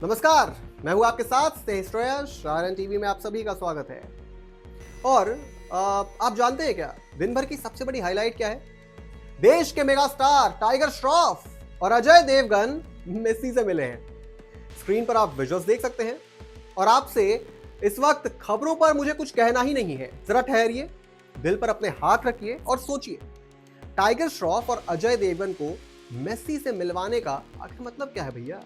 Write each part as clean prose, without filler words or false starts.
नमस्कार, मैं हूं आपके साथ श्रेयस। आरएन टीवी में आप सभी का स्वागत है। और आप जानते हैं क्या, दिन भर की सबसे बड़ी हाईलाइट क्या है? देश के मेगा स्टार टाइगर श्रॉफ और अजय देवगन मेसी से मिले हैं। स्क्रीन पर आप विजुअल्स देख सकते हैं और आपसे इस वक्त खबरों पर मुझे कुछ कहना ही नहीं है। जरा ठहरिए, दिल पर अपने हाथ रखिए और सोचिए, टाइगर श्रॉफ और अजय देवगन को मेसी से मिलवाने का आखिर मतलब क्या है भैया?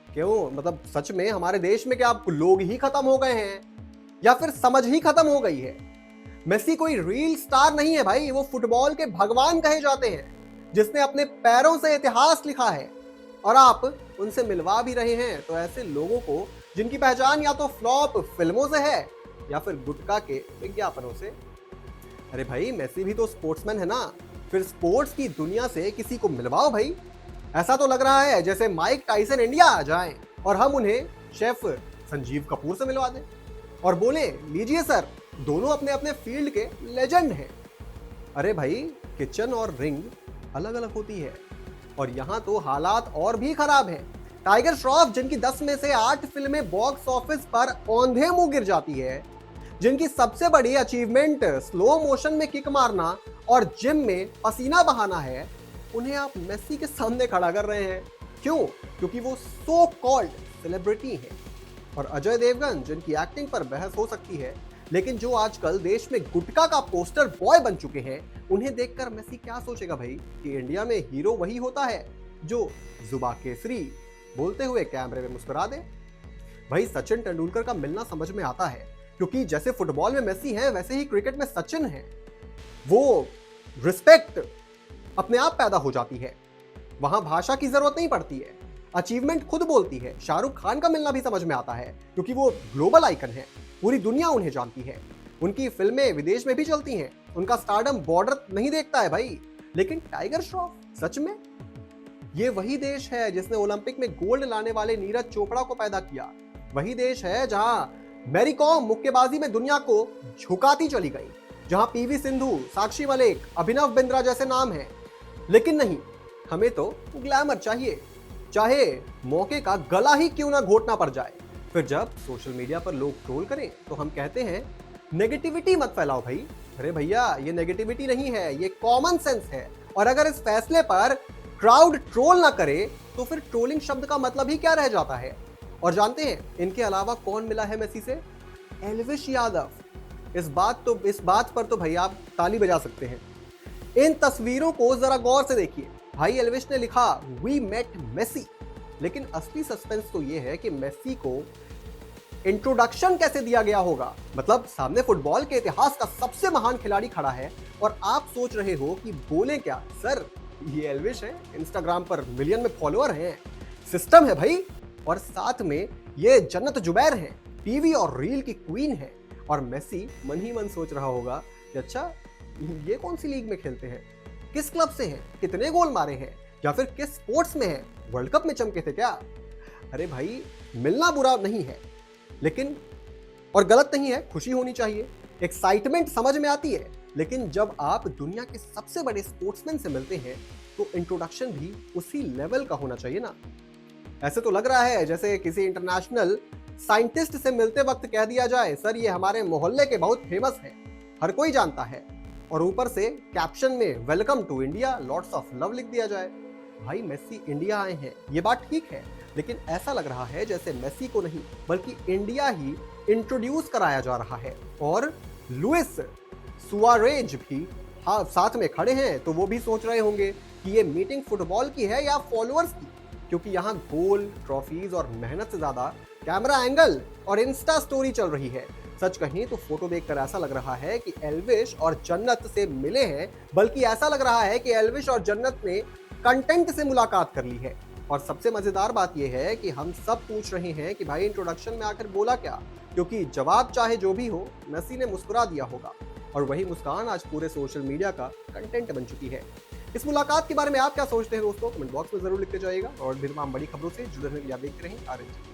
क्यों, मतलब सच में हमारे देश में क्या अब लोग ही खत्म हो गए हैं या फिर समझ ही खत्म हो गई है? मेसी कोई रील स्टार नहीं है भाई, वो फुटबॉल के भगवान कहे जाते हैं, जिसने अपने पैरों से इतिहास लिखा है। और आप उनसे मिलवा भी रहे हैं तो ऐसे लोगों को जिनकी पहचान या तो फ्लॉप फिल्मों से है या फिर गुटखा के विज्ञापनों से। अरे भाई, मेसी भी तो स्पोर्ट्समैन है ना, फिर स्पोर्ट्स की दुनिया से किसी को मिलवाओ भाई। ऐसा तो लग रहा है जैसे माइक टाइसन इंडिया आ जाएं और हम उन्हें शेफ संजीव कपूर से मिलवा दें और बोले, लीजिए सर, दोनों अपने अपने फील्ड के लेजेंड हैं। अरे भाई, किचन और रिंग अलग अलग होती है और यहाँ तो हालात और भी खराब हैं। टाइगर श्रॉफ, जिनकी 10 में से 8 फिल्में बॉक्स ऑफिस पर औंधे मुंह गिर जाती है, जिनकी सबसे बड़ी अचीवमेंट स्लो मोशन में किक मारना और जिम में पसीना बहाना है, उन्हें आप मेसी के सामने खड़ा कर रहे हैं। क्यों? क्योंकि वो सो कॉल्ड सेलिब्रिटी हैं। और अजय देवगन, जिनकी एक्टिंग पर बहस हो सकती है, लेकिन जो आजकल देश में गुटखा का पोस्टर बॉय बन चुके हैं, उन्हें देखकर मेसी क्या सोचेगा भाई कि इंडिया में हीरो वही होता है जो जुबा केसरी बोलते हुए कैमरे में मुस्कुरा दे। भाई, सचिन तेंदुलकर का मिलना समझ में आता है, क्योंकि जैसे फुटबॉल में मेसी है वैसे ही क्रिकेट में सचिन है। वो रिस्पेक्ट अपने आप पैदा हो जाती है, वहां भाषा की जरूरत नहीं पड़ती है, अचीवमेंट खुद बोलती है। शाहरुख खान का मिलना भी समझ में आता है, क्योंकि वो ग्लोबल आइकन है, पूरी दुनिया उन्हें जानती है, उनकी फिल्में विदेश में भी चलती हैं, उनका स्टारडम बॉर्डर नहीं देखता है भाई। लेकिन टाइगर श्रॉफ, सच में ये वही देश है जिसने ओलंपिक में गोल्ड लाने वाले नीरज चोपड़ा को पैदा किया, वही देश है जहां मैरी कॉम मुक्केबाजी में दुनिया को झुकाती चली गई, जहां पीवी सिंधु, साक्षी मलिक, अभिनव बिंद्रा जैसे नाम हैं। लेकिन नहीं, हमें तो ग्लैमर चाहिए, चाहे मौके का गला ही क्यों ना घोटना पड़ जाए। फिर जब सोशल मीडिया पर लोग ट्रोल करें तो हम कहते हैं, नेगेटिविटी मत फैलाओ भाई। अरे भैया, ये नेगेटिविटी नहीं है, ये कॉमन सेंस है। और अगर इस फैसले पर क्राउड ट्रोल ना करे तो फिर ट्रोलिंग शब्द का मतलब ही क्या रह जाता है? और जानते हैं इनके अलावा कौन मिला है मेसी से? एल्विश यादव। इस बात पर तो भाई आप ताली बजा सकते हैं। इन तस्वीरों को जरा गौर से देखिए। भाई, एल्विश ने लिखा, वी मेट मेसी। लेकिन असली सस्पेंस तो यह है कि मेसी को इंट्रोडक्शन कैसे दिया गया होगा। मतलब सामने फुटबॉल के इतिहास का सबसे महान खिलाड़ी खड़ा है और आप सोच रहे हो कि बोले क्या सर, ये एल्विश है, इंस्टाग्राम पर मिलियन में फॉलोअर हैं, सिस्टम है भाई। और साथ में ये जन्नत जुबैर हैं, टीवी और रील की क्वीन है। और मेसी मन ही मन सोच रहा होगा कि अच्छा, ये कौन सी लीग में खेलते हैं, किस क्लब से हैं, कितने गोल मारे हैं, या फिर किस स्पोर्ट्स में हैं, वर्ल्ड कप में चमके थे क्या? अरे भाई, मिलना बुरा नहीं है, लेकिन और गलत नहीं है, खुशी होनी चाहिए, एक्साइटमेंट समझ में आती है। लेकिन जब आप दुनिया के सबसे बड़े स्पोर्ट्समैन से मिलते हैं तो इंट्रोडक्शन भी उसी लेवल का होना चाहिए ना। ऐसे तो लग रहा है जैसे किसी इंटरनेशनल साइंटिस्ट से मिलते वक्त कह दिया जाए, सर ये हमारे मोहल्ले के बहुत फेमस है, हर कोई जानता है, और ऊपर से कैप्शन में welcome to India, lots of love लिख दिया जाए। भाई, मेसी इंडिया आए हैं, ये बात ठीक है, लेकिन ऐसा लग रहा है जैसे मेसी को नहीं बल्कि इंडिया ही इंट्रोड्यूस कराया जा रहा है। और लुइस सुआरेज भी साथ में खड़े हैं, तो वो भी सोच रहे होंगे कि ये मीटिंग फुटबॉल की है या फॉलोअर्स की, क्योंकि यहाँ गोल, ट्रॉफीज और मेहनत से ज्यादा कैमरा एंगल और इंस्टा स्टोरी चल रही है। सच कहीं तो फोटो देखकर ऐसा लग रहा है कि एल्विश और जन्नत से मिले हैं, बल्कि ऐसा लग रहा है कि एल्विश और जन्नत ने कंटेंट से मुलाकात कर ली है। और सबसे मजेदार बात यह है कि हम सब पूछ रहे हैं कि भाई इंट्रोडक्शन में आकर बोला क्या, क्योंकि जवाब चाहे जो भी हो, मेसी ने मुस्कुरा दिया होगा और वही मुस्कान आज पूरे सोशल मीडिया का कंटेंट बन चुकी है। इस मुलाकात के बारे में आप क्या सोचते हैं दोस्तों? कमेंट बॉक्स में जरूर लिखते जाइएगा और भी तमाम बड़ी खबरों से जुड़े रहने के लिए आप देखते रहें आरएन।